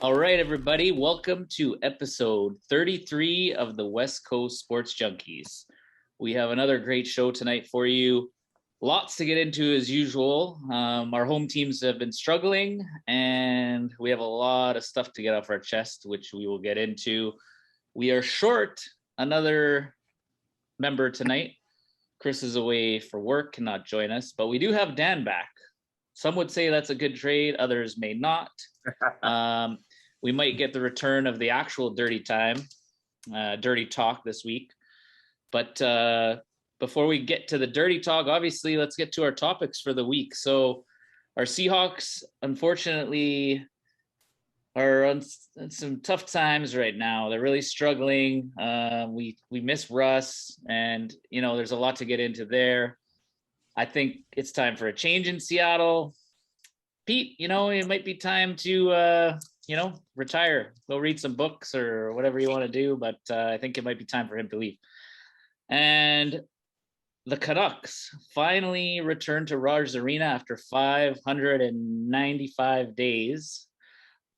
All right, everybody, welcome to episode 33 of the West Coast Sports Junkies. We have another great show tonight for you. Lots to get into as usual. Our home teams have been struggling, and we have a lot of stuff to get off our chest, which we will get into. We are short another member tonight. Chris is away for work, cannot join us, but we do have Dan back. Some would say that's a good trade, others may not. We might get the return of the actual dirty talk this week. But before we get to the dirty talk, obviously, let's get to our topics for the week. So our Seahawks, unfortunately, are on some tough times right now. They're really struggling. We miss Russ, and there's a lot to get into there. I think it's time for a change in Seattle. Pete, it might be time to retire, go read some books or whatever you want to do. But I think it might be time for him to leave. And the Canucks finally returned to Rogers Arena after 595 days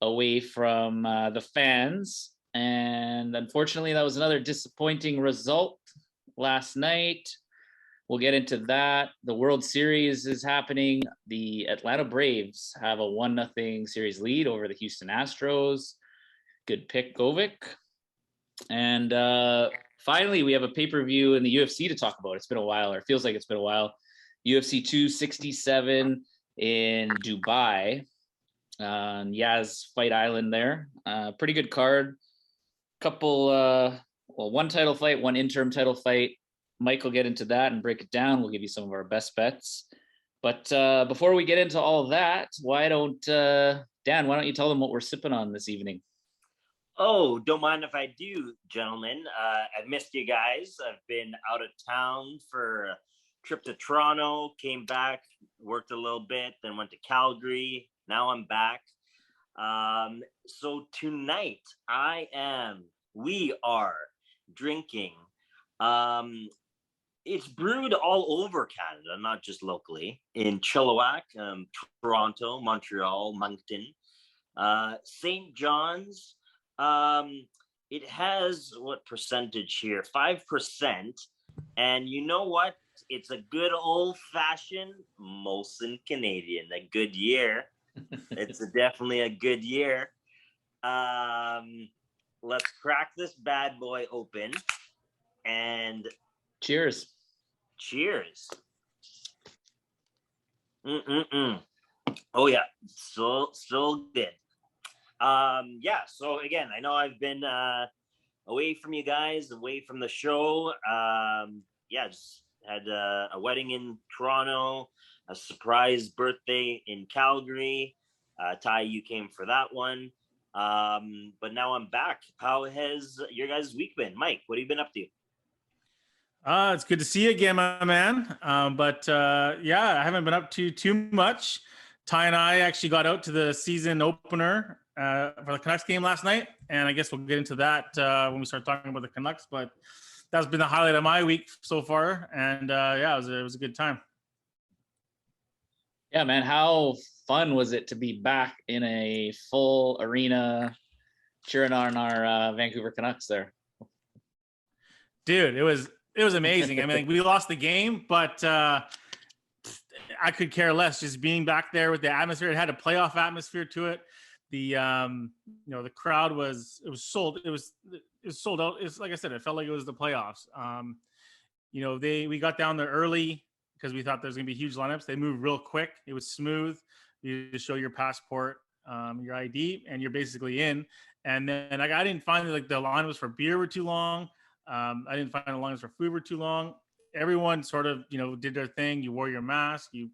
away from the fans. And unfortunately, that was another disappointing result last night. We'll get into that. The World Series is happening. The Atlanta Braves have a 1-0 series lead over the Houston Astros. Good pick, Govic. And finally, we have a pay-per-view in the UFC to talk about. It's been a while, or it feels like it's been a while. UFC 267 in Dubai on Yas Fight Island there. Pretty good card. One title fight, one interim title fight. Mike will get into that and break it down. We'll give you some of our best bets. But before we get into all that, Dan, why don't you tell them what we're sipping on this evening? Oh, don't mind if I do, gentlemen. I've missed you guys. I've been out of town for a trip to Toronto, came back, worked a little bit, then went to Calgary. Now I'm back. So tonight we are drinking. It's brewed all over Canada, not just locally. In Chilliwack, Toronto, Montreal, Moncton, St. John's. It has what percentage here? 5%. And you know what? It's a good old-fashioned Molson Canadian. A good year. It's definitely a good year. Let's crack this bad boy open. And cheers. Oh yeah, so good. So again, I know I've been away from you guys, away from the show. Just had a wedding in Toronto, a surprise birthday in Calgary. Ty, you came for that one. But now I'm back. How has your guys' week been? Mike, what have you been up to? It's good to see you again, my man. I haven't been up to too much. Ty and I actually got out to the season opener for the Canucks game last night, and I guess we'll get into that when we start talking about the Canucks. But that's been the highlight of my week so far, and it was a good time. Yeah, man, how fun was it to be back in a full arena cheering on our Vancouver Canucks there? Dude, it was amazing. I mean, we lost the game, but I could care less. Just being back there with the atmosphere, it had a playoff atmosphere to it. The the crowd was sold. It was sold out. It's like I said, it felt like it was the playoffs. We got down there early because we thought there was gonna be huge lineups. They moved real quick. It was smooth. You just show your passport, your ID, and you're basically in. And then I didn't find the line was for beer were too long. I didn't find the lines for food were too long. Everyone sort of, did their thing. You wore your mask. If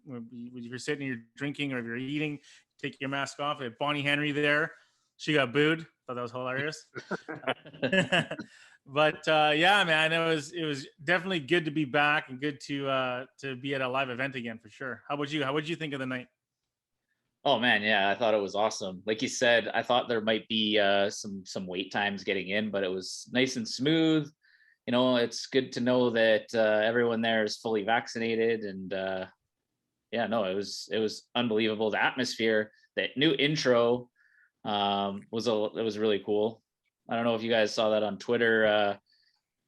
you're sitting, you're drinking, or if you're eating, take your mask off. If Bonnie Henry there, she got booed. Thought that was hilarious. But man, it was definitely good to be back and good to be at a live event again for sure. How about you? How would you think of the night? Oh man, yeah, I thought it was awesome. Like you said, I thought there might be some wait times getting in, but it was nice and smooth. It's good to know that everyone there is fully vaccinated, and it was unbelievable. The atmosphere, that new intro It was really cool. I don't know if you guys saw that on Twitter.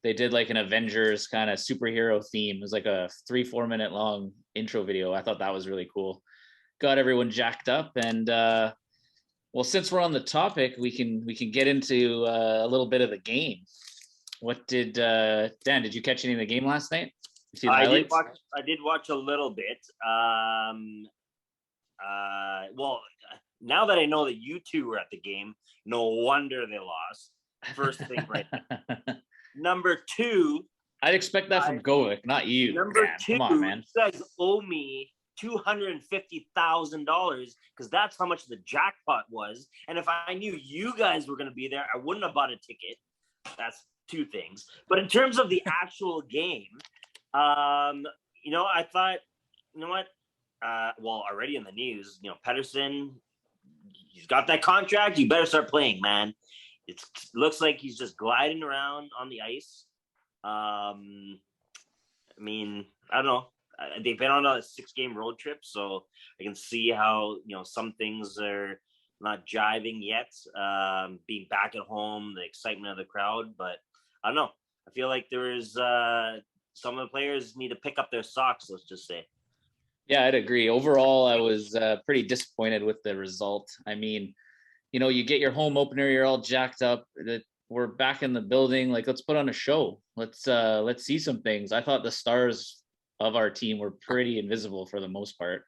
They did like an Avengers kind of superhero theme. It was like a 3-4 minute long intro video. I thought that was really cool. Got everyone jacked up, and well, since we're on the topic, we can get into a little bit of the game. What did Dan? Did you catch any of the game last night? You see the highlights? I did watch a little bit. Well, now that I know that you two were at the game, no wonder they lost. First thing, right? Number two, I'd expect that from Govic, not you. Number two, come on, man. You guys owe me $250,000 because that's how much the jackpot was. And if I knew you guys were going to be there, I wouldn't have bought a ticket. That's two things. But in terms of the actual game, I thought, you know what? Well, already in the news, Pettersson, he's got that contract. You better start playing, man. It looks like he's just gliding around on the ice. I mean, I don't know. They've been on a 6-game road trip, so I can see how, some things are not jiving yet. Being back at home, the excitement of the crowd, but I don't know. I feel like there is some of the players need to pick up their socks, let's just say. Yeah, I'd agree. Overall, I was pretty disappointed with the result. I mean, you get your home opener, you're all jacked up. We're back in the building. Like, let's put on a show. Let's see some things. I thought the stars of our team were pretty invisible for the most part.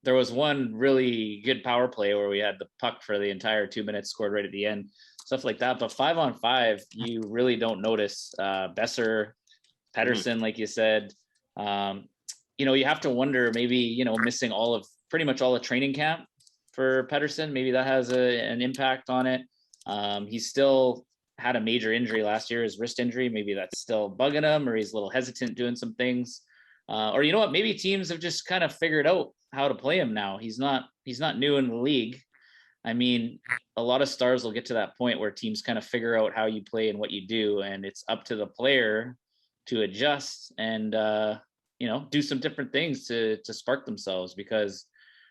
There was one really good power play where we had the puck for the entire 2 minutes, scored right at the end, stuff like that. But 5-on-5, you really don't notice. Besser, Pettersson, like you said, you have to wonder maybe, missing pretty much all of training camp for Pettersson. Maybe that has an impact on it. He's still had a major injury last year, his wrist injury. Maybe that's still bugging him, or he's a little hesitant doing some things. Or you know what? Maybe teams have just kind of figured out how to play him now. He's not new in the league. I mean, a lot of stars will get to that point where teams kind of figure out how you play and what you do, and it's up to the player to adjust and do some different things to spark themselves. Because,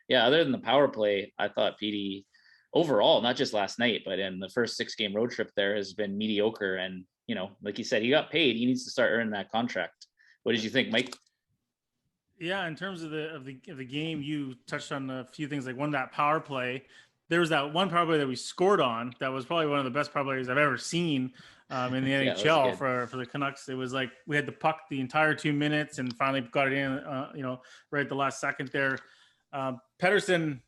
yeah, other than the power play, I thought PD overall, not just last night, but in the first 6-game road trip there, has been mediocre. And, like you said, he got paid. He needs to start earning that contract. What did you think, Mike? Yeah, in terms of the game, you touched on a few things. Like that power play. There was that one power play that we scored on that was probably one of the best power plays I've ever seen in the NHL for the Canucks. It was like we had the puck the entire 2 minutes and finally got it in, right at the last second there. Pettersson,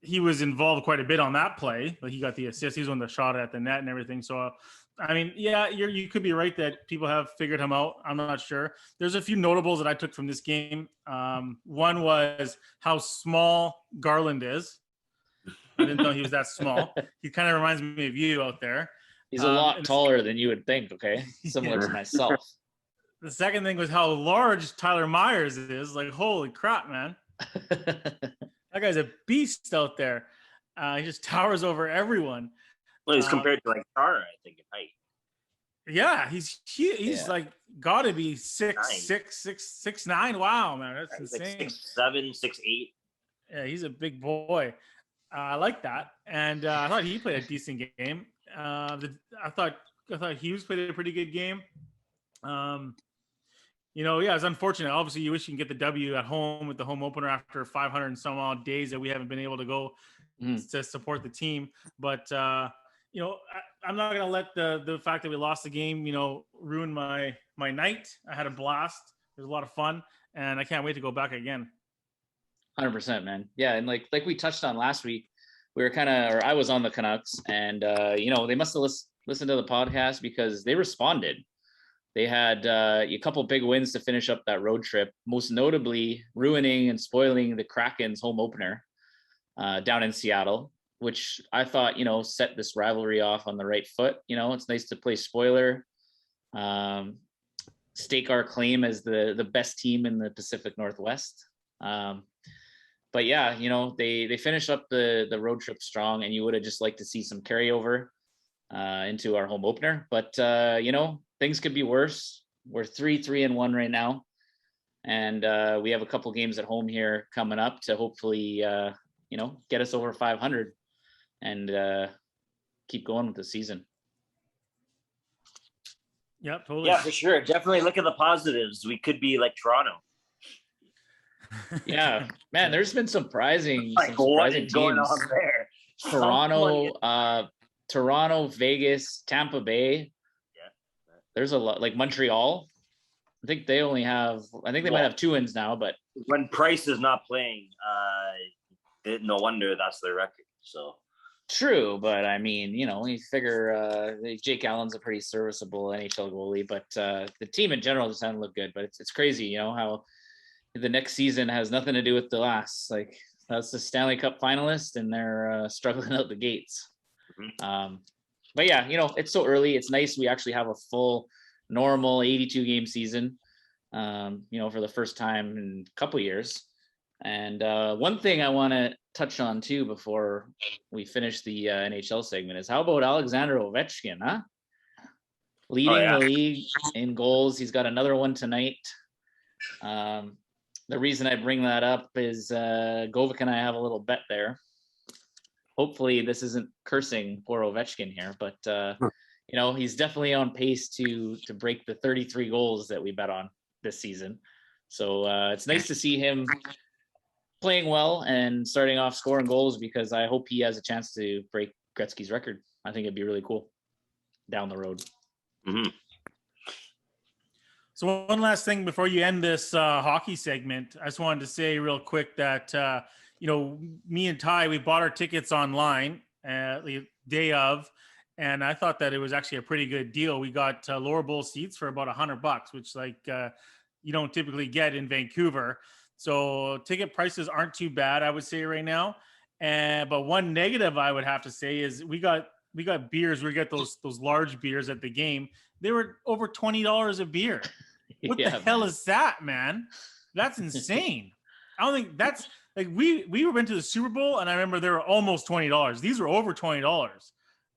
he was involved quite a bit on that play, but he got the assist. He was on the shot at the net and everything. So, I mean, yeah, you could be right that people have figured him out. I'm not sure. There's a few notables that I took from this game. One was how small Garland is. I didn't know he was that small. He kind of reminds me of you out there. He's a lot taller than you would think, okay? Similar to myself. The second thing was how large Tyler Myers is. Like, holy crap, man. That guy's a beast out there. He just towers over everyone. Well, he's compared to Tara, I think, in height. Yeah, he's like got to be 6'9". Wow, man, that's insane. Like 6'7", 6'8". Yeah, he's a big boy. I like that, and I thought he played a decent game. I thought Hughes played a pretty good game. It's unfortunate. Obviously, you wish you can get the W at home with the home opener after 500 and some odd days that we haven't been able to go to support the team. But I'm not going to let the fact that we lost the game, ruin my night. I had a blast. It was a lot of fun, and I can't wait to go back again. 100%, man. Yeah, and like we touched on last week, I was on the Canucks, and they must have listened to the podcast because they responded. They had a couple big wins to finish up that road trip, most notably ruining and spoiling the Kraken's home opener down in Seattle, which I thought, set this rivalry off on the right foot. It's nice to play spoiler, stake our claim as the best team in the Pacific Northwest. But yeah, they finished up the road trip strong, and you would have just liked to see some carryover into our home opener. But, things could be worse. We're 3-3-1 right now. And we have a couple games at home here coming up to hopefully, get us over 500. and keep going with the season. Yep, totally. Yeah, for sure. Definitely look at the positives. We could be like Toronto. Yeah, man, there's been some surprising What is teams. going on there? Toronto, Vegas, Tampa Bay. Yeah. There's a lot, like Montreal. I think they might have 2 wins now, but when Price is not playing, no wonder that's their record. So true, but I mean, you figure Jake Allen's a pretty serviceable NHL goalie, but the team in general just doesn't look good. But it's crazy, how the next season has nothing to do with the last. Like, that's the Stanley Cup finalist, and they're struggling out the gates. Mm-hmm. But yeah, it's so early. It's nice we actually have a full normal 82 game season, for the first time in a couple years. And one thing I want to touch on too before we finish the NHL segment is, how about Alexander Ovechkin, huh? Leading the league in goals. He's got another one tonight. The reason I bring that up is Govik and I have a little bet there. Hopefully this isn't cursing poor Ovechkin here, but he's definitely on pace to break the 33 goals that we bet on this season. So it's nice to see him playing well and starting off scoring goals, because I hope he has a chance to break Gretzky's record. I think it'd be really cool down the road. Mm-hmm. So one last thing before you end this hockey segment, I just wanted to say real quick that, me and Ty, we bought our tickets online the day of, and I thought that it was actually a pretty good deal. We got lower bowl seats for about $100, which you don't typically get in Vancouver. So ticket prices aren't too bad, I would say right now. But one negative I would have to say is we got beers. We got those large beers at the game. They were over $20 a beer. What the hell is that, man? That's insane. I don't think that's like we went to the Super Bowl, and I remember they were almost $20. These were over $20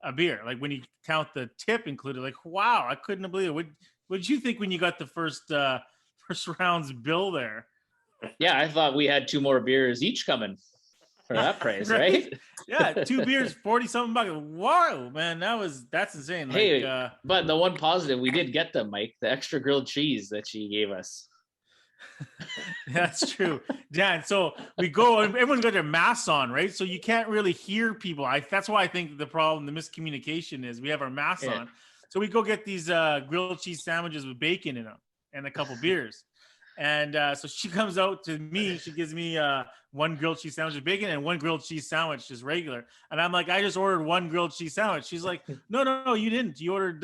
a beer. Like, when you count the tip included, like, wow, I couldn't believe it. What did you think when you got the first round's bill there? Yeah, I thought we had 2 more beers each coming for that price, right? Yeah, 2 beers, $40-something. Wow, man, that's insane. Hey, but the one positive, we did get them, Mike, the extra grilled cheese that she gave us. That's true. Yeah, so we go, and everyone's got their masks on, right? So you can't really hear people. That's why I think the miscommunication is we have our masks on. So we go get these grilled cheese sandwiches with bacon in them and a couple beers. And so she comes out to me. She gives me 1 grilled cheese sandwich with bacon and 1 grilled cheese sandwich, just regular. And I'm like, I just ordered 1 grilled cheese sandwich. She's like, no, you didn't. You ordered,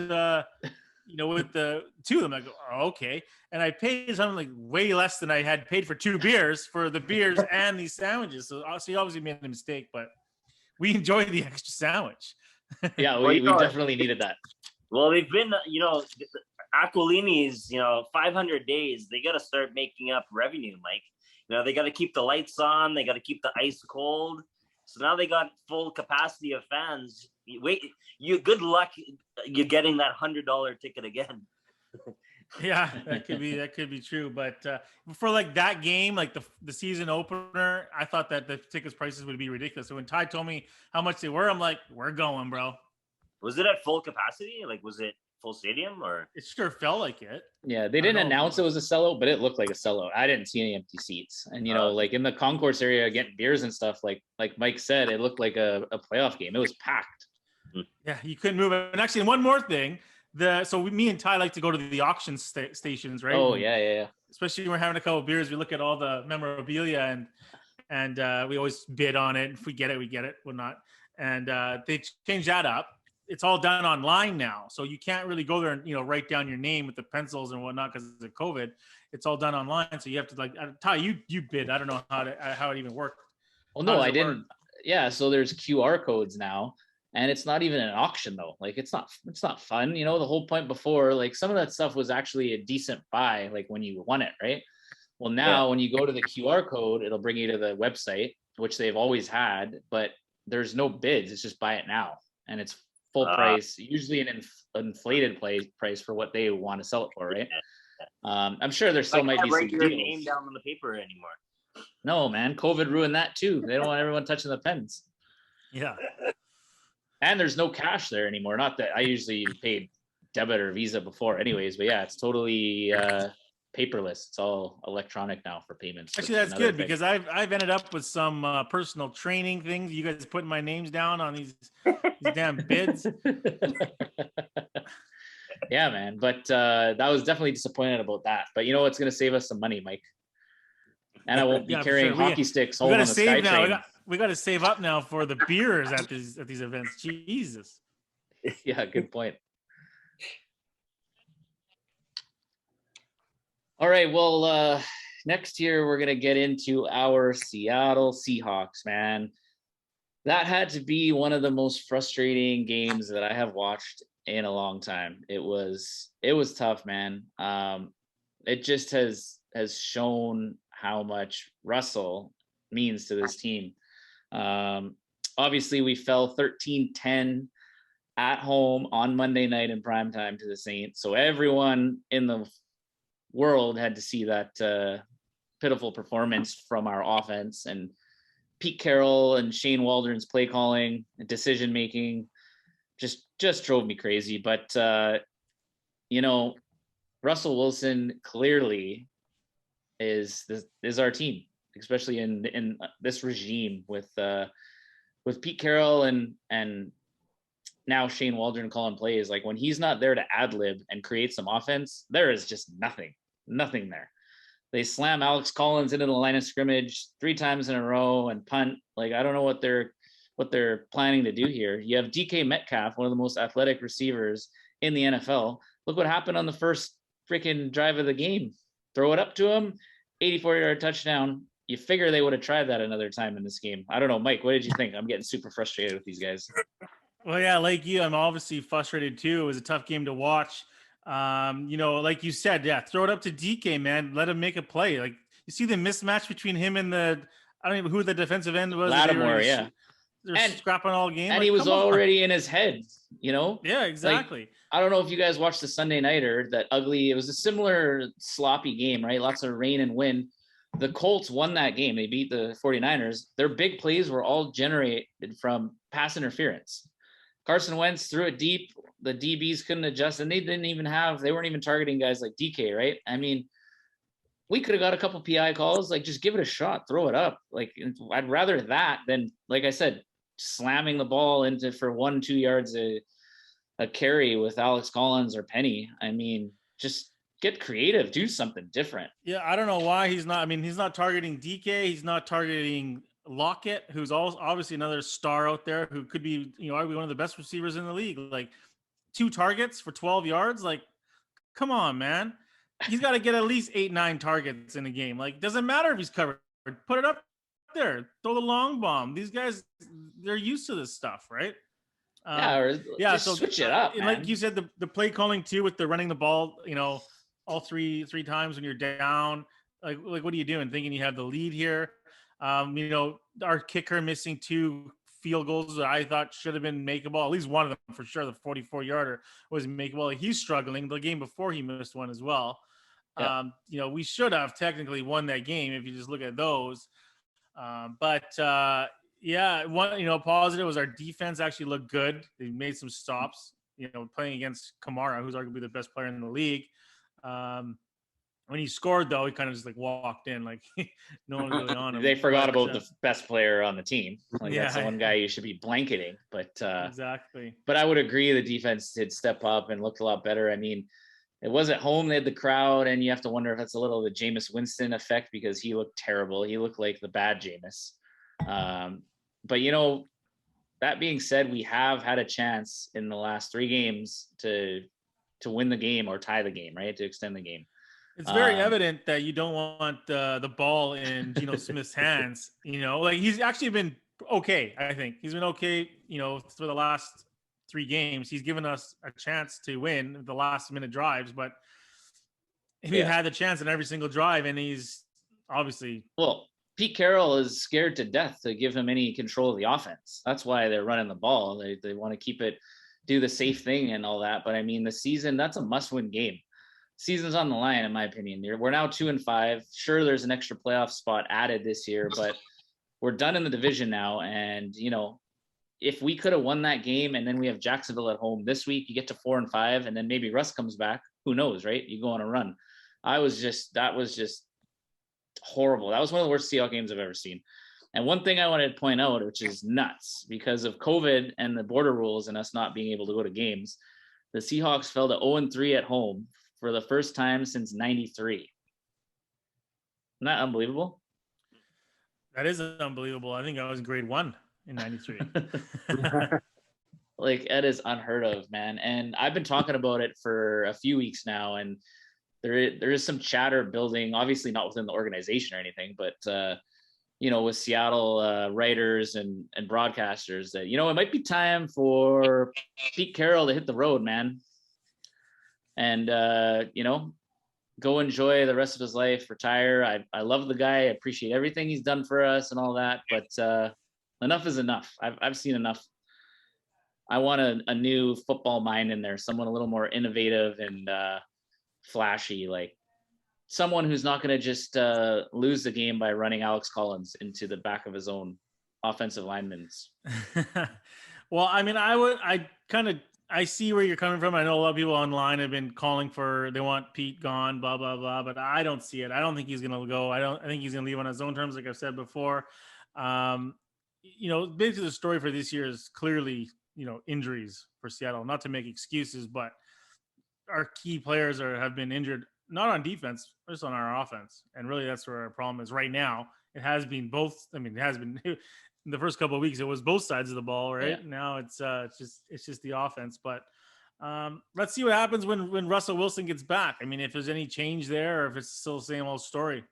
with the 2. I'm like, oh, okay. And I paid something like way less than I had paid for 2 beers for the beers and these sandwiches. So he obviously made a mistake, but we enjoyed the extra sandwich. Yeah, we definitely needed that. Well, they've been, Aquilini's, 500 days, they got to start making up revenue, Mike. They got to keep the lights on. They got to keep the ice cold. So now they got full capacity of fans. Good luck you getting that $100 ticket again. Yeah, that could be true. But for that game, the season opener, I thought that the tickets prices would be ridiculous. So when Ty told me how much they were, I'm like, we're going, bro. Was it at full capacity? Was it full stadium, or? It sure felt like it. Yeah, they didn't announce it was a sellout, but it looked like a sellout. I didn't see any empty seats. And in the concourse area getting beers and stuff, like Mike said, it looked like a playoff game. It was packed. Yeah, you couldn't move it. And actually, one more thing, me and Ty like to go to the auction stations, right? Oh yeah. Especially when we're having a couple of beers, we look at all the memorabilia and we always bid on it. If we get it, whatnot. And they changed that up. It's all done online now, so you can't really go there and write down your name with the pencils and whatnot because of COVID. It's all done online, so you have to Ty, you bid. I don't know how it even worked. Well, no, I didn't. Work? Yeah, so there's QR codes now, and it's not even an auction though. It's not fun. The whole point before, some of that stuff was actually a decent buy, when you won it, right? Well, now when you go to the QR code, it'll bring you to the website, which they've always had, but there's no bids. It's just buy it now, and it's full price, usually an inflated price for what they want to sell it for, right? I'm sure there still might be some deals. Name down on the paper anymore. No, man, COVID ruined that too. They don't want everyone touching the pens. Yeah. And there's no cash there anymore. Not that I usually paid debit or Visa before anyways, but yeah, it's totally paperless. It's all electronic now for payments. Actually, that's good because I've ended up with some personal training things. You guys putting my names down on these damn bids. Yeah, man. But that was definitely disappointed about that. But you know what's going to save us some money, Mike? And I won't be carrying hockey sticks home on the SkyTrain. We got to save up now for the beers at these events. Jesus. Yeah, good point. All right, well, next year we're going to get into our Seattle Seahawks, man. That had to be one of the most frustrating games that I have watched in a long time. It was tough, man. It just has shown how much Russell means to this team. Obviously, we fell 13-10 at home on Monday night in primetime to the Saints. So everyone in the world had to see that pitiful performance from our offense, and Pete Carroll and Shane Waldron's play calling and decision making just drove me crazy. But Russell Wilson clearly is our team, especially in this regime with Pete Carroll and now Shane Waldron calling plays. Like, when he's not there to ad lib and create some offense, there is just nothing there. They slam Alex Collins into the line of scrimmage 3 times in a row and punt. Like, I don't know what they're planning to do here. You have DK Metcalf, one of the most athletic receivers in the NFL. Look what happened on the first freaking drive of the game. Throw it up to him, 84-yard touchdown. You figure they would have tried that another time in this game. I don't know, Mike, what did you think? I'm getting super frustrated with these guys. Well, yeah, like you, I'm obviously frustrated too. It was a tough game to watch. Like you said, yeah, throw it up to DK, man. Let him make a play. Like, you see the mismatch between him and I don't even know who the defensive end was. Lattimore, yeah. They're scrapping all game. And he was already in his head, Yeah, exactly. Like, I don't know if you guys watched the Sunday Nighter, it was a similar sloppy game, right? Lots of rain and wind. The Colts won that game. They beat the 49ers. Their big plays were all generated from pass interference. Carson Wentz threw it deep. The DBs couldn't adjust, and they weren't even targeting guys like DK, right? I mean, we could have got a couple PI calls. Like, just give it a shot, throw it up. Like, I'd rather that than, like I said, slamming the ball into for 1-2 yards a carry with Alex Collins or Penny. I mean, just get creative, do something different. Yeah, I don't know why he's not. I mean, he's not targeting DK. He's not targeting Lockett, who's obviously another star out there who could be, arguably one of the best receivers in the league. Like, 2 targets for 12 yards. Like, come on, man. He's got to get at least 8-9 targets in a game. Like, doesn't matter if he's covered. Put it up there. Throw the long bomb. These guys, they're used to this stuff, right? So switch it up, man. Like you said, the play calling too, with the running the ball, all three times when you're down. Like what are you doing? Thinking you have the lead here. Our kicker missing 2 field goals that I thought should have been makeable. At least one of them for sure. The 44-yarder was makeable. Like, he's struggling. The game before, he missed one as well. Yeah. We should have technically won that game if you just look at those. One positive was our defense actually looked good. They made some stops. Playing against Kamara, who's arguably the best player in the league. When he scored, though, he kind of just like walked in, like no one really on him. They forgot about the best player on the team. That's the one guy you should be blanketing. But exactly. But I would agree the defense did step up and looked a lot better. I mean, it was at home. They had the crowd, and you have to wonder if that's a little of the Jameis Winston effect, because he looked terrible. He looked like the bad Jameis. But that being said, we have had a chance in the last 3 games to win the game or tie the game, right? To extend the game. It's very evident that you don't want the ball in Geno Smith's hands. Like, he's actually been okay. I think he's been okay. For the last 3 games, he's given us a chance to win the last minute drives, but he had the chance in every single drive, and he's obviously Pete Carroll is scared to death to give him any control of the offense. That's why they're running the ball. They want to keep it, do the safe thing and all that. But I mean, the season, that's a must-win game. Season's on the line, in my opinion. We're now 2-5. Sure, there's an extra playoff spot added this year, but we're done in the division now. And, if we could have won that game and then we have Jacksonville at home this week, you get to 4-5, and then maybe Russ comes back. Who knows, right? You go on a run. That was just horrible. That was one of the worst Seahawks games I've ever seen. And one thing I wanted to point out, which is nuts, because of COVID and the border rules and us not being able to go to games, the Seahawks fell to 0-3 at home for the first time since '93. Isn't that unbelievable? That is unbelievable. I think I was in grade 1 in '93. Like, it is unheard of, man. And I've been talking about it for a few weeks now, and there is some chatter building, obviously not within the organization or anything, but with Seattle writers and broadcasters that, it might be time for Pete Carroll to hit the road, man. And, go enjoy the rest of his life, retire. I love the guy. I appreciate everything he's done for us and all that, but enough is enough. I've seen enough. I want a new football mind in there, someone a little more innovative and flashy, like someone who's not going to just lose the game by running Alex Collins into the back of his own offensive linemen. Well, I mean, I see where you're coming from. I know a lot of people online have been calling they want Pete gone, blah, blah, blah, but I don't see it. I don't think he's going to go. I think he's going to leave on his own terms, like I've said before. Basically the story for this year is clearly, injuries for Seattle, not to make excuses, but our key players have been injured, not on defense, just on our offense. And really that's where our problem is right now. It has been both. I mean, it has been in the first couple of weeks, it was both sides of the ball, right? Yeah. Now it's just the offense, but let's see what happens when Russell Wilson gets back. I mean, if there's any change there or if it's still the same old story.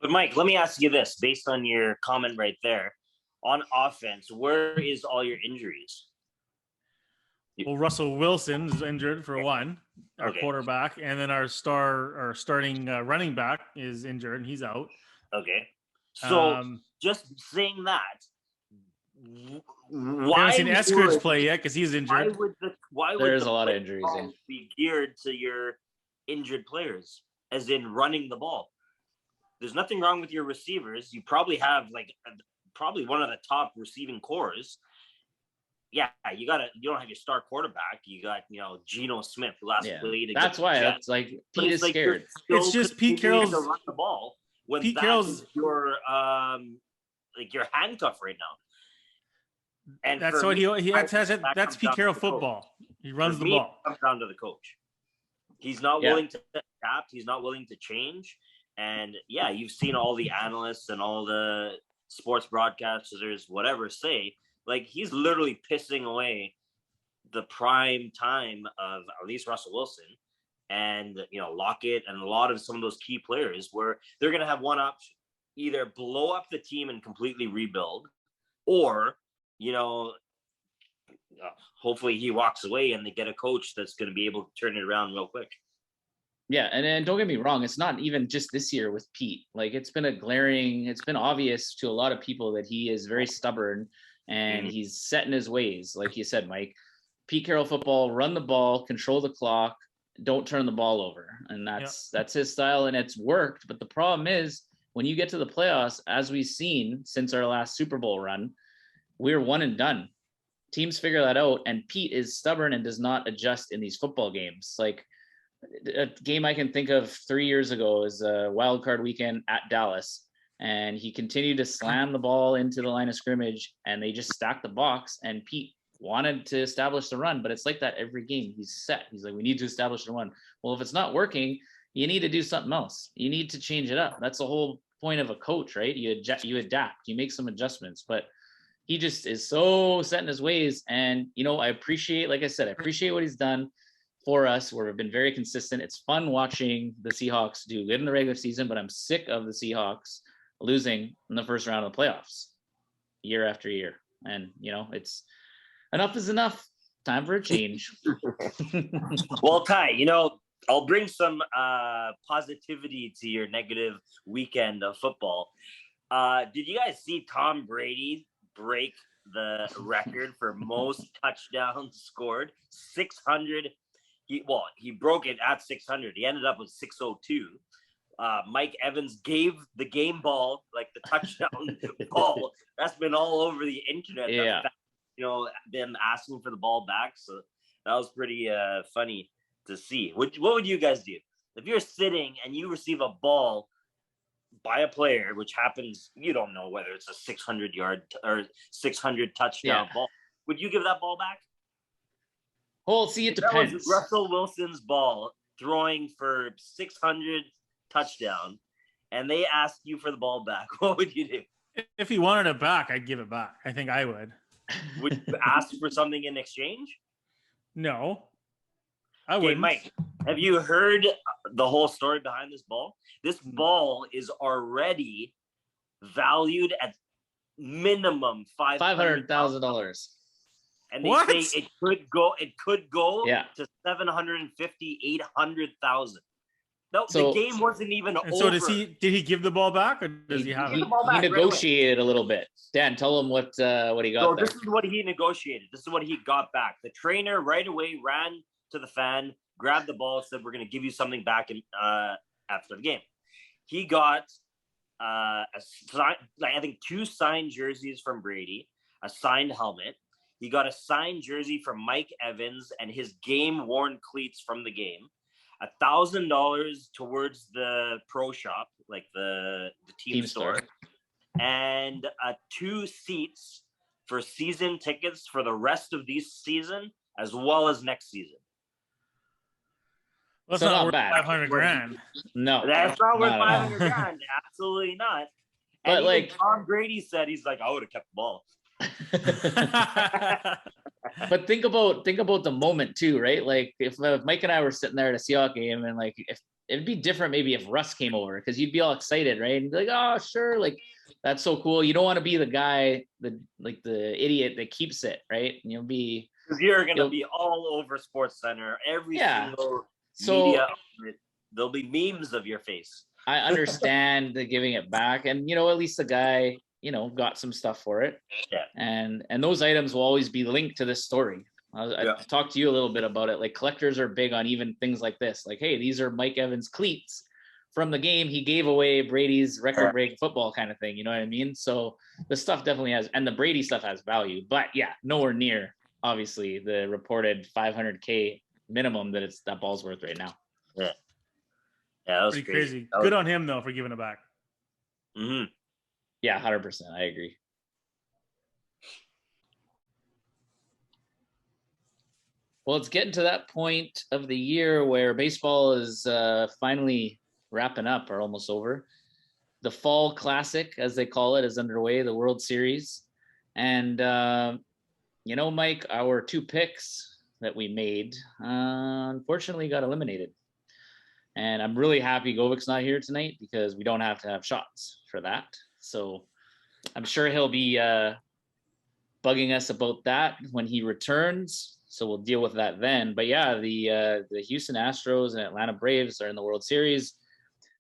But Mike, let me ask you this, based on your comment right there, on offense, where is all your injuries? Well, Russell Wilson is injured for one, our quarterback, and then our starting running back is injured and he's out. Okay. So just saying that, why haven't seen Eskridge play yet because he's injured? Why would there's a lot of injuries be geared to your injured players, as in running the ball? There's nothing wrong with your receivers. You probably have probably one of the top receiving cores. Yeah, you don't have your star quarterback. You got, Geno Smith, who last played. That's why that's like Pete is scared. It's just Pete Carroll's to run the ball when Pete Carroll's your handcuff right now. And that's what he has. That's Pete Carroll football. He runs the ball. It comes down to the coach. He's not willing to adapt. He's not willing to change. And you've seen all the analysts and all the sports broadcasters, whatever, say. Like, he's literally pissing away the prime time of at least Russell Wilson and, Lockett and a lot of some of those key players where they're going to have one option, either blow up the team and completely rebuild, or, hopefully he walks away and they get a coach that's going to be able to turn it around real quick. Yeah, and don't get me wrong, it's not even just this year with Pete. Like, it's been obvious to a lot of people that he is very stubborn and he's set in his ways. Like you said, Mike, Pete Carroll football, run the ball, control the clock, don't turn the ball over. And that's his style, and it's worked. But the problem is, when you get to the playoffs, as we've seen since our last Super Bowl run, we're one and done. Teams figure that out, and Pete is stubborn and does not adjust in these football games. Like, a game I can think of 3 years ago is a wild card weekend at Dallas, and he continued to slam the ball into the line of scrimmage, and they just stacked the box, and Pete wanted to establish the run, but it's like that every game. He's set. He's like, we need to establish the run. Well, if it's not working, you need to do something else. You need to change it up. That's the whole point of a coach, right? You adapt, you make some adjustments, but he just is so set in his ways. And, I appreciate what he's done for us, where we've been very consistent. It's fun watching the Seahawks do good in the regular season, but I'm sick of the Seahawks losing in the first round of the playoffs year after year. And, it's enough is enough. Time for a change. Well, Ty, I'll bring some positivity to your negative weekend of football. Did you guys see Tom Brady break the record for most touchdowns scored? 600. He broke it at 600. He ended up with 602. Mike Evans gave the game ball, like the touchdown ball. That's been all over the internet. Yeah. them asking for the ball back. So that was pretty funny to see. What would you guys do if you're sitting and you receive a ball by a player, which happens? You don't know whether it's a 600-yard or 600 touchdown ball. Would you give that ball back? Well, see, it depends. That was Russell Wilson's ball throwing for 600 touchdown, and they asked you for the ball back. What would you do? If he wanted it back, I'd give it back. I think I would. Would you ask for something in exchange? No, I wouldn't. Mike, have you heard the whole story behind this ball? This ball is already valued at minimum $500,000. And they say it could go to 750, 800,000. No, the game wasn't even over. So did he give the ball back, or does he have it? He negotiated a little bit. Dan, tell him what he got. So this is what he negotiated. This is what he got back. The trainer right away ran to the fan, grabbed the ball, said, "We're going to give you something back after the game." He got I think 2 signed jerseys from Brady, a signed helmet. He got a signed jersey from Mike Evans and his game-worn cleats from the game. $1,000 towards the pro shop, like the team store, and 2 seats for season tickets for the rest of this season as well as next season. Well, that's not worth $500,000. No, that's not worth $500,000. Absolutely not. And but like Tom Brady said, he's like, I would have kept the ball. But think about the moment too, right? Like if Mike and I were sitting there at a Seahawks game, and like if it'd be different maybe if Russ came over, because you'd be all excited, right? And be like, oh sure, like that's so cool. You don't want to be the guy, the idiot that keeps it, right? And you'll be be all over Sports Center, every single media outlet. There'll be memes of your face. I understand the giving it back, and at least the guy got some stuff for it. Yeah. And those items will always be linked to this story. I talked to you a little bit about it. Like collectors are big on even things like this. Like, hey, these are Mike Evans cleats from the game he gave away Brady's record break football kind of thing. You know what I mean? So the stuff definitely has, and the Brady stuff has value, but nowhere near obviously the reported $500K minimum that ball's worth right now. Yeah. Yeah. That was pretty crazy. Good on him though, for giving it back. Mm-hmm. Yeah, 100%. I agree. Well, it's getting to that point of the year where baseball is finally wrapping up or almost over. The Fall Classic, as they call it, is underway, the World Series. And, Mike, our 2 picks that we made unfortunately got eliminated. And I'm really happy Govic's not here tonight because we don't have to have shots for that. So I'm sure he'll be bugging us about that when he returns. So we'll deal with that then. But the Houston Astros and Atlanta Braves are in the World Series.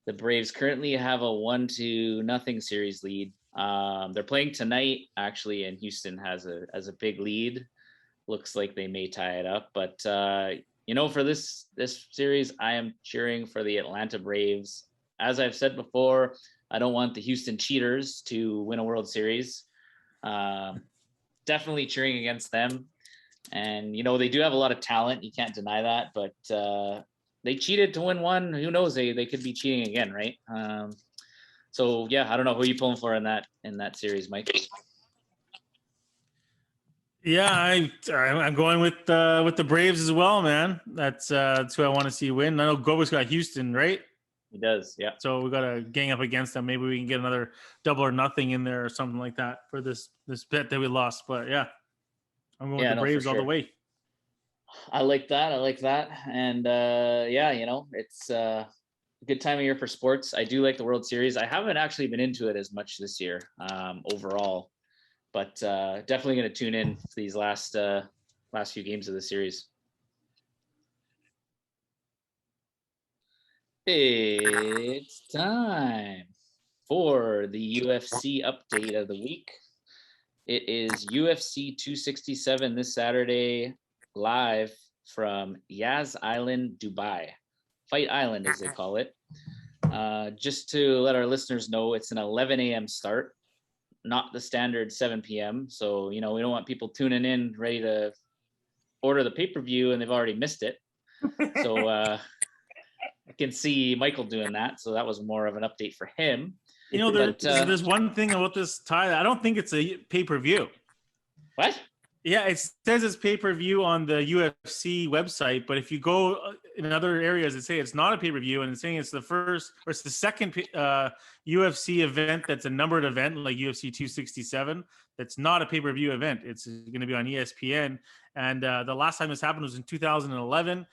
The Braves currently have a 1-0 series lead. They're playing tonight, actually, and Houston has a big lead. Looks like they may tie it up. But, for this series, I am cheering for the Atlanta Braves. As I've said before, I don't want the Houston Cheaters to win a World Series. Definitely cheering against them. And, they do have a lot of talent. You can't deny that. But they cheated to win one. Who knows? They could be cheating again, right? I don't know. Who are you pulling for in that series, Mike? Yeah, I'm going with the Braves as well, man. That's who I want to see win. I know Govic's got Houston, right? He does, yeah. So we got to gang up against them. Maybe we can get another double or nothing in there or something like that for this bet that we lost. But I'm going with the Braves all the way. I like that. And it's a good time of year for sports. I do like the World Series. I haven't actually been into it as much this year overall, but definitely going to tune in for these last few games of the series. It's time for the UFC update of the week. It is UFC 267 this Saturday, live from Yas Island, Dubai. Fight Island, as they call it. Just to let our listeners know, it's an 11 a.m. start. not the standard 7 p.m. So, we don't want people tuning in ready to order the pay-per-view and they've already missed it. So I can see Michael doing that. So that was more of an update for him. There's one thing about this tie. I don't think it's a pay-per-view. What? Yeah, it says it's pay-per-view on the UFC website, but if you go in other areas, it say it's not a pay-per-view, and it's saying it's the second UFC event that's a numbered event, like UFC 267. That's not a pay-per-view event. It's going to be on ESPN, and the last time this happened was in 2011,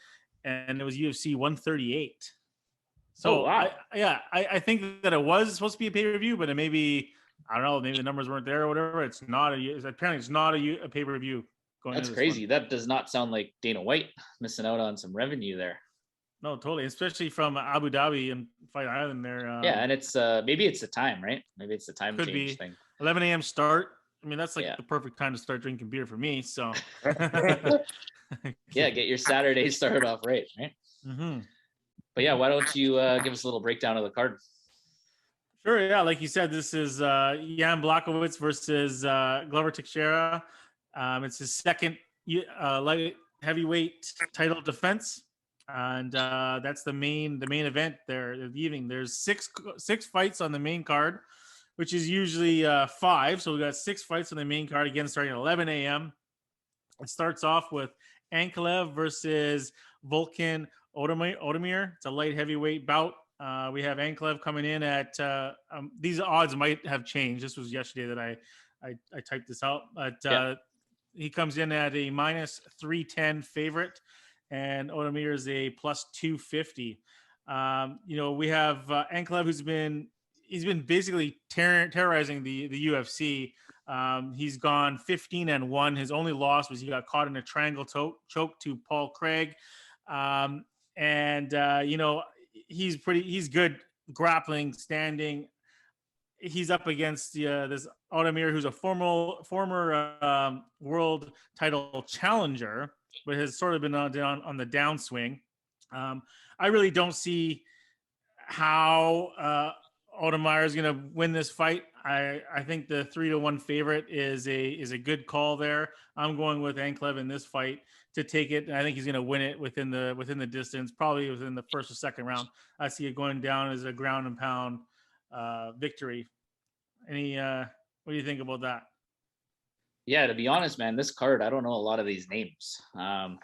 and it was UFC 138. So, wow. I think that it was supposed to be a pay-per-view, but it maybe, I don't know, maybe the numbers weren't there or whatever. Apparently it's not a pay-per-view. That's crazy. That does not sound like Dana White missing out on some revenue there. No, totally. Especially from Abu Dhabi and Fight Island there. And it's maybe it's the time, right? Maybe it's the time change thing. 11 a.m. start. I mean, that's the perfect time to start drinking beer for me. So yeah, get your Saturday started off right? Mm-hmm. But yeah, why don't you give us a little breakdown of the card? Sure, yeah. Like you said, this is Jan Blachowicz versus Glover Teixeira. It's his second light heavyweight title defense, and that's the main event there of the evening. There's six fights on the main card, which is usually 5. So we got 6 fights on the main card again, starting at 11 a.m. It starts off with Anklev versus Volkan Oezdemir. It's a light heavyweight bout. We have Anklev coming in at these odds might have changed. This was yesterday that I typed this out, but he comes in at a minus 310 favorite, and Oezdemir is a plus 250. We have Anklev, who's been basically terrorizing the UFC. He's gone 15-1. His only loss was he got caught in a triangle choke to Paul Craig. He's good grappling, standing. He's up against this Oezdemir, who's a former world title challenger, but has sort of been on the downswing. I really don't see how Oezdemir is going to win this fight. I think the 3-1 favorite is a good call there. I'm going with Anklev in this fight to take it. I think he's going to win it within the distance, probably within the first or second round. I see it going down as a ground and pound victory. What do you think about that? Yeah, to be honest, man, this card, I don't know a lot of these names. I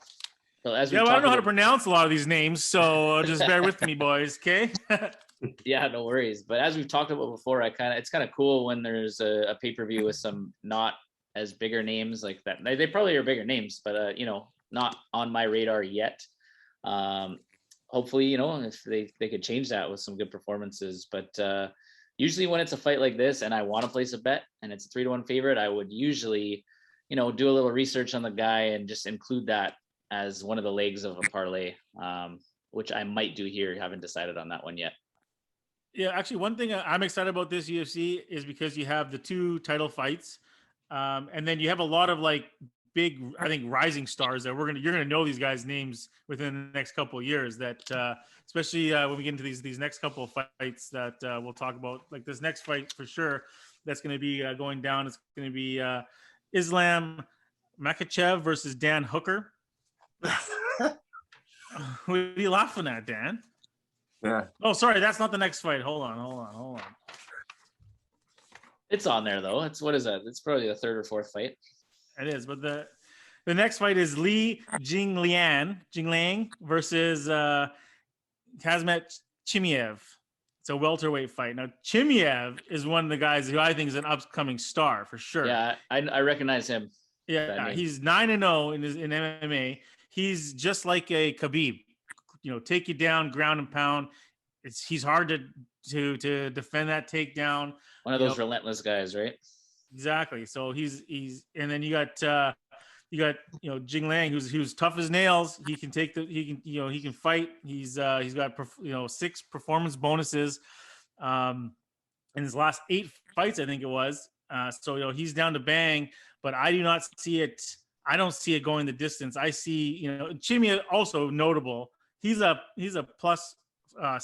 don't know how to pronounce a lot of these names, so just bear with me, boys. Okay. Yeah, no worries. But as we've talked about before, it's kind of cool when there's a pay-per-view with some not as bigger names like that. They probably are bigger names, but not on my radar yet. Hopefully, if they could change that with some good performances. But usually when it's a fight like this and I want to place a bet and it's a 3-1 favorite, I would usually, do a little research on the guy and just include that as one of the legs of a parlay, which I might do here. Haven't decided on that one yet. Yeah, actually, one thing I'm excited about this UFC is because you have the 2 title fights, and then you have a lot of big, I think, rising stars that you're gonna know these guys' names within the next couple of years. That especially when we get into these next couple of fights that we'll talk about, like this next fight for sure, that's going to be going down. It's going to be Islam Makhachev versus Dan Hooker. What are you laughing at, Dan? Yeah. Oh, sorry, that's not the next fight. Hold on. It's on there though. What is that? It's probably the 3rd or 4th fight. It is, but the next fight is Li Jinglang versus Kazmat Chimaev. It's a welterweight fight. Now, Chimaev is one of the guys who I think is an upcoming star for sure. Yeah, I recognize him. Yeah, he's 9-0 in MMA. He's just like a Khabib. Take you down, ground and pound. He's hard to defend that takedown. One of those relentless guys, right? Exactly. So he's and then you got Jinglang, who's tough as nails. He can he can fight. He's got 6 performance bonuses in his last 8 fights, I think it was. So he's down to bang, but I do not see it. I don't see it going the distance. I see Chimaev also notable. He's a plus a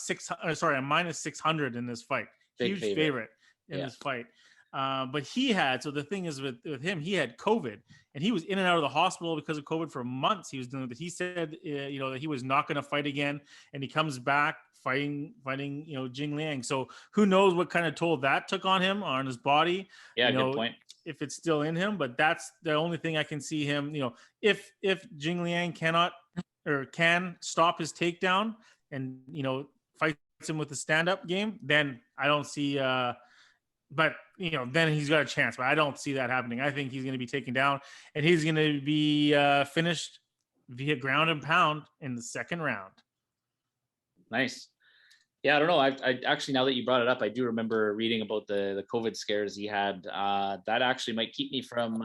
minus 600 in this fight. Big Huge favorite in this fight. But so the thing is with him, he had COVID and he was in and out of the hospital because of COVID for months. He was doing that. He said, that he was not going to fight again, and he comes back fighting, Jing Liang. So who knows what kind of toll that took on him, on his body. Yeah, good point. If it's still in him, but that's the only thing I can see him, if Jing Liang can stop his takedown and, fights him with the stand-up game, then I don't see, but then he's got a chance, but I don't see that happening. I think he's going to be taken down and he's going to be finished via ground and pound in the second round. Nice. Yeah, I don't know. I actually, now that you brought it up, I do remember reading about the COVID scares he had. That actually might keep me from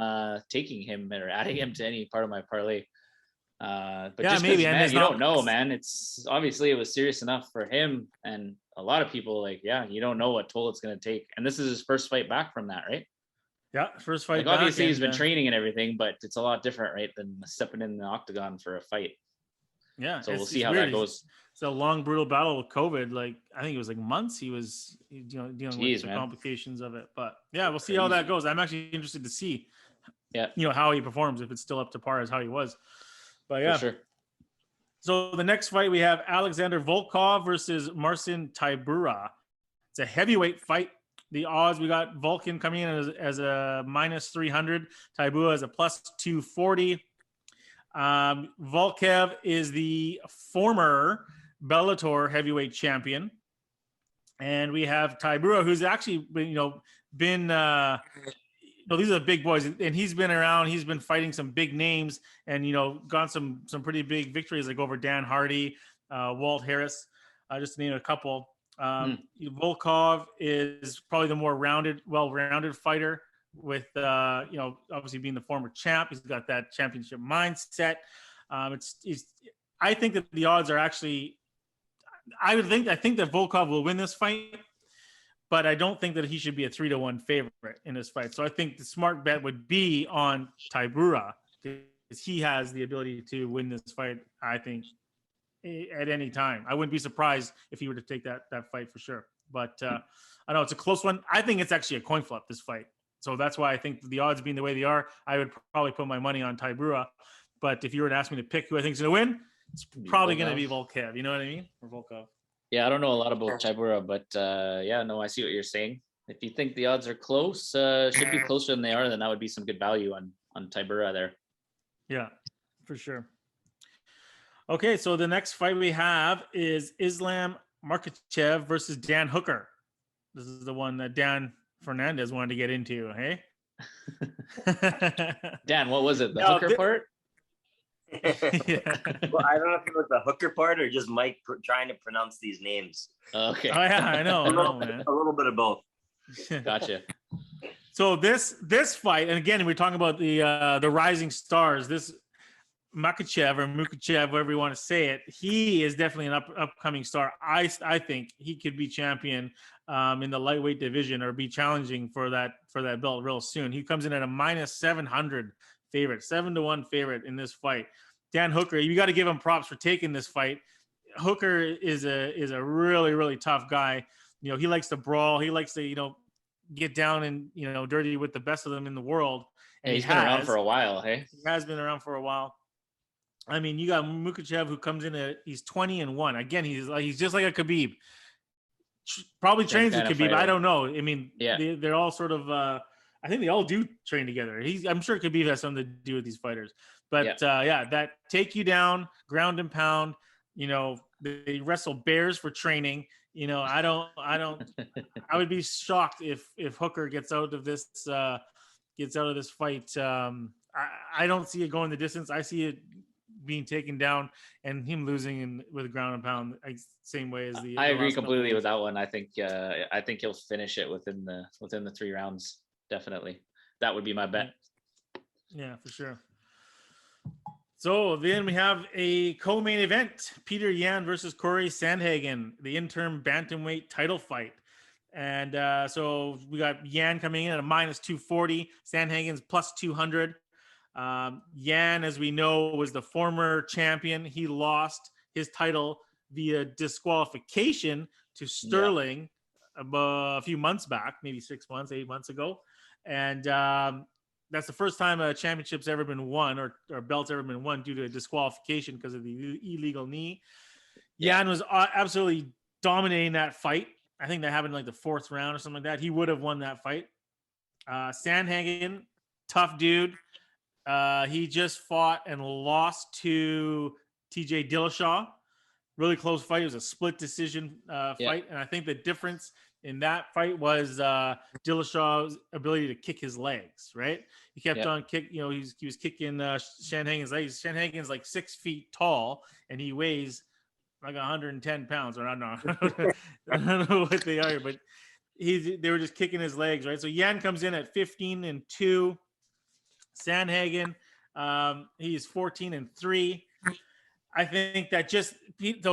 taking him or adding him to any part of my parlay. But yeah, just maybe, man, you don't know, man. It's obviously it was serious enough for him and a lot of people. You don't know what toll it's going to take. And this is his first fight back from that, right? Yeah, first fight back. Obviously, he's been training and everything, but it's a lot different, right, than stepping in the octagon for a fight. Yeah, so we'll see how that goes. It's a long, brutal battle with COVID. I think it was months he was dealing with the complications of it. But yeah, we'll see how that goes. I'm actually interested to see, how he performs, if it's still up to par as how he was. But yeah, for sure. So the next fight we have Alexander Volkov versus Marcin Tybura. It's a heavyweight fight. The odds, we got Volkan coming in as a -300, Tybura as a +240. Volkov is the former Bellator heavyweight champion, and we have Tybura, who's actually been these are the big boys, and he's been around. He's been fighting some big names, and got some pretty big victories, like over Dan Hardy, Walt Harris, just to name a couple. Volkov is probably the more well-rounded fighter, with obviously being the former champ. He's got that championship mindset. I think that the odds are actually, I think that Volkov will win this fight, but I don't think that he should be a 3-1 favorite in this fight. So I think the smart bet would be on Tybura, because he has the ability to win this fight, I think, at any time. I wouldn't be surprised if he were to take that fight for sure. But I know it's a close one. I think it's actually a coin flip, this fight. So that's why I think the odds being the way they are, I would probably put my money on Tybura. But if you were to ask me to pick who I think is going to win, it's probably going to be Volkov. You know what I mean? Or Volkov. Yeah, I don't know a lot about Tybura, but I see what you're saying. If you think the odds are close, should be closer than they are, then that would be some good value on Tybura there. Yeah, for sure. Okay, so the next fight we have is Islam Makhachev versus Dan Hooker. This is the one that Dan Fernandez wanted to get into, hey? Dan, what was it? The Hooker part? Yeah. Well, I don't know if it was the Hooker part or just Mike trying to pronounce these names. Okay. Oh yeah, I know. A little bit of both. Gotcha. So this fight, and again, we're talking about the rising stars. This Makhachev or Mukachev, whatever you want to say it, he is definitely an upcoming star. I think he could be champion in the lightweight division, or be challenging for that belt real soon. He comes in at a -700 favorite, 7-1 favorite in this fight. Dan Hooker, you got to give him props for taking this fight. Hooker is a really, really tough guy. He likes to brawl. He likes to get down and dirty with the best of them in the world. And he's been around for a while. Hey, he has been around for a while. I mean, you got Mukachev, who comes in he's 20-1. Again, he's just like a Khabib. Probably trains with Khabib. I don't know. I mean, yeah. They're all sort of. I think they all do train together. I'm sure Khabib has something to do with these fighters. But that take you down, ground and pound. They wrestle bears for training. I don't. I would be shocked if Hooker gets out of this fight. I don't see it going the distance. I see it being taken down and him losing with ground and pound, same way as the. I agree completely with that one. I think he'll finish it within the 3 rounds. Definitely, that would be my bet. Yeah, for sure. So then we have a co-main event: Peter Yan versus Corey Sandhagen, the interim bantamweight title fight. And so we got Yan coming in at a -240, Sandhagen's +200. Yan, as we know, was the former champion. He lost his title via disqualification to Sterling a few months back, maybe 6 months, 8 months ago. And that's the first time a championship's ever been won or belt's ever been won due to a disqualification because of the illegal knee. Jan was absolutely dominating that fight. I think that happened like the 4th round or something like that. He would have won that fight. Sandhagen, tough dude. He just fought and lost to TJ Dillashaw. Really close fight. It was a split decision fight. And I think the difference in that fight was Dillashaw's ability to kick his legs, right? He kept on kick. You know, he was kicking Sandhagen's legs. Sandhagen's like 6 feet tall, and he weighs like 110 pounds. Or I don't know. I don't know what they are, but they were just kicking his legs, right? So Jan comes in at 15-2. Sandhagen, he's 14-3. I think that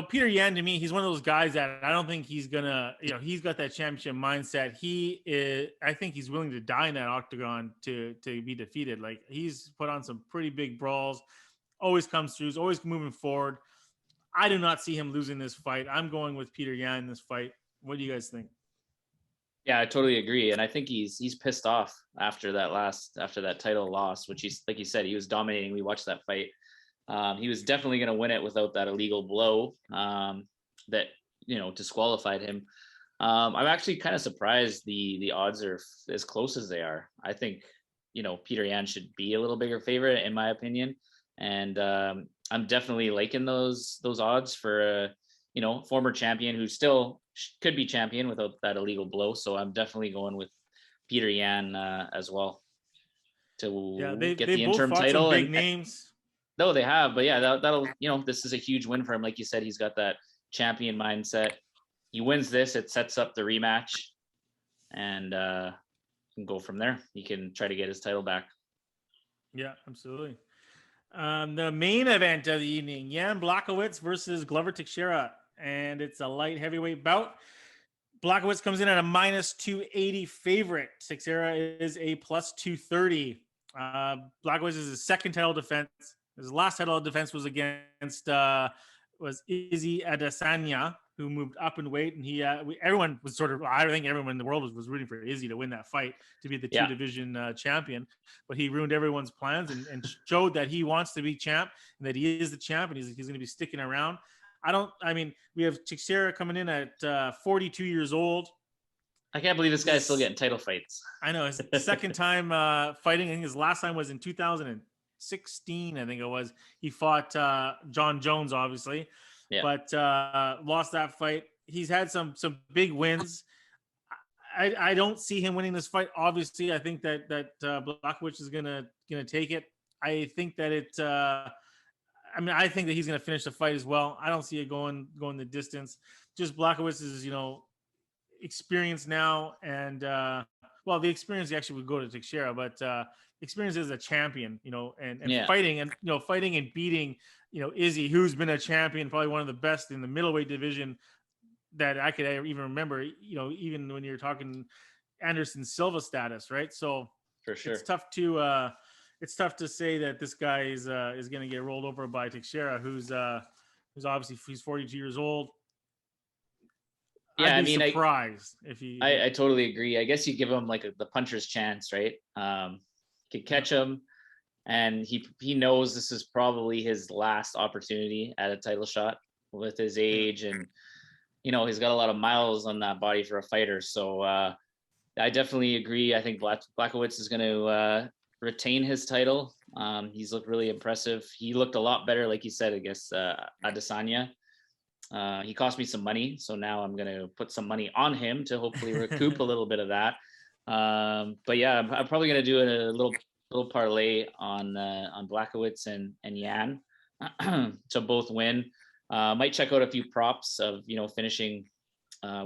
Peter Yan, to me, he's one of those guys that I don't think he's gonna, he's got that championship mindset. I think he's willing to die in that octagon to be defeated. Like, he's put on some pretty big brawls, always comes through, always moving forward. I do not see him losing this fight. I'm going with Peter Yan in this fight. What do you guys think? Yeah, I totally agree. And I think he's pissed off after that title loss, which he's, like you said, he was dominating. We watched that fight. He was definitely going to win it without that illegal blow that, disqualified him. I'm actually kind of surprised the odds are as close as they are. I think, Peter Yan should be a little bigger favorite, in my opinion. And I'm definitely liking those odds for a, former champion who still could be champion without that illegal blow. So I'm definitely going with Peter Yan as well to get the interim title. Big names. No, they have, but yeah, that'll this is a huge win for him. Like you said, he's got that champion mindset. He wins this, it sets up the rematch, and can go from there. He can try to get his title back. Yeah, absolutely. The main event of the evening: Jan Blachowicz versus Glover Teixeira, and it's a light heavyweight bout. Blachowicz comes in at a -280 favorite. Teixeira is a +230. Blachowicz is his second title defense. His last title defense was against Izzy Adesanya, who moved up in weight, and everyone was I think everyone in the world was rooting for Izzy to win that fight to be the two division champion, but he ruined everyone's plans and showed that he wants to be champ and that he is the champ and he's going to be sticking around. We have Teixeira coming in at 42 years old. I can't believe this guy's still getting title fights. I know, his second time fighting. I think his last time was in 2016, I think it was. He fought John Jones, obviously, but lost that fight. He's had some big wins. I don't see him winning this fight. Obviously, I think that Blachowicz is gonna take it. I think that I think that he's gonna finish the fight as well. I don't see it going the distance. Just Blachowicz is experience now, and the experience actually would go to Teixeira, but experience as a champion, and fighting and beating, Izzy, who's been a champion, probably one of the best in the middleweight division that I could even remember, even when you're talking Anderson Silva status, right? So for sure, it's tough to say that this guy is going to get rolled over by Teixeira, who's obviously, he's 42 years old. Yeah, I'd be surprised if he. I totally agree. I guess you give him like the puncher's chance, right? Could catch him, and he knows this is probably his last opportunity at a title shot with his age, and he's got a lot of miles on that body for a fighter. So I definitely agree. I think Blachowicz is going to retain his title. He's looked really impressive. He looked a lot better, like you said, against Adesanya. He cost me some money, so now I'm going to put some money on him to hopefully recoup a little bit of that. But yeah, I'm probably going to do a little parlay on Blachowicz and Yan to both win. Might check out a few props of finishing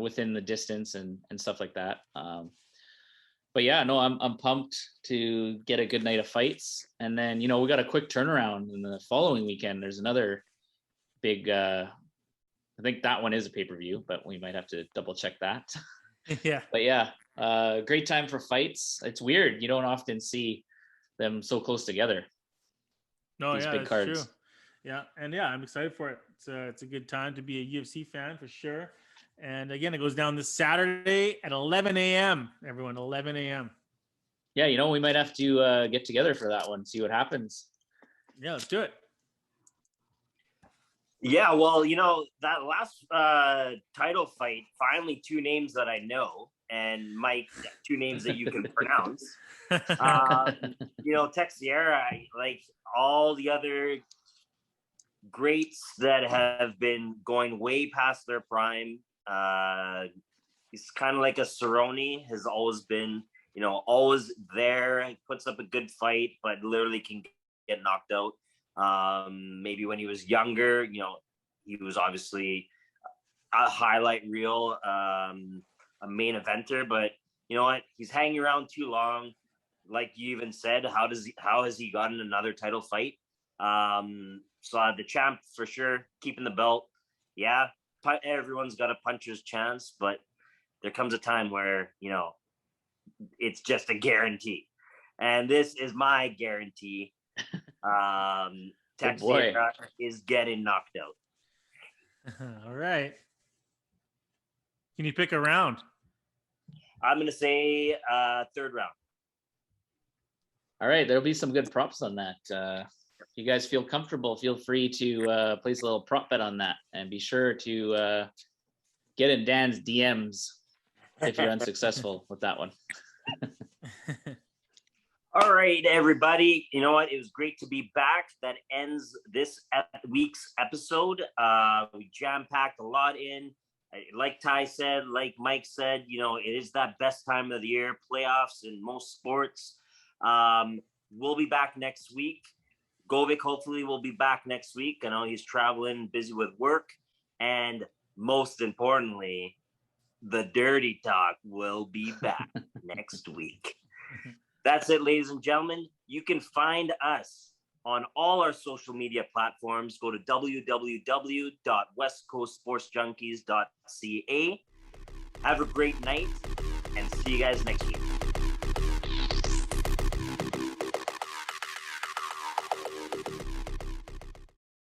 within the distance and stuff like that. But yeah, no, I'm pumped to get a good night of fights, and then we got a quick turnaround in the following weekend. There's another big. I think that one is a pay-per-view, but we might have to double check that. Yeah. But yeah, great time for fights. It's weird. You don't often see them so close together. No, yeah, big cards. True. Yeah, and I'm excited for it. It's a good time to be a UFC fan for sure. And again, it goes down this Saturday at 11 a.m. Everyone, 11 a.m. Yeah, we might have to get together for that one, see what happens. Yeah, let's do it. Yeah, well, that last title fight, finally 2 names that I know, and Mike, 2 names that you can pronounce. Teixeira, like all the other greats that have been going way past their prime. He's kind of like a Cerrone, has always been, always there. He puts up a good fight, but literally can get knocked out. Maybe when he was younger, he was obviously a highlight reel, a main eventer, but you know what? He's hanging around too long. Like you even said, how has he gotten another title fight? So the champ for sure, keeping the belt. Yeah, everyone's got a puncher's chance, but there comes a time where, it's just a guarantee. And this is my guarantee. Teixeira is getting knocked out. All right. Can you pick a round? I'm going to say 3rd round. All right. There'll be some good props on that. If you guys feel comfortable, feel free to place a little prop bet on that, and be sure to get in Dan's DMs if you're unsuccessful with that one. All right, everybody. You know what? It was great to be back. That ends this week's episode. We jam-packed a lot in. Like Ty said, like Mike said, it is that best time of the year, playoffs in most sports. We'll be back next week. Govik hopefully will be back next week. I know he's traveling, busy with work. And most importantly, the Dirty Talk will be back next week. That's it, ladies and gentlemen. You can find us on all our social media platforms. Go to www.westcoastsportsjunkies.ca. Have a great night, and see you guys next week.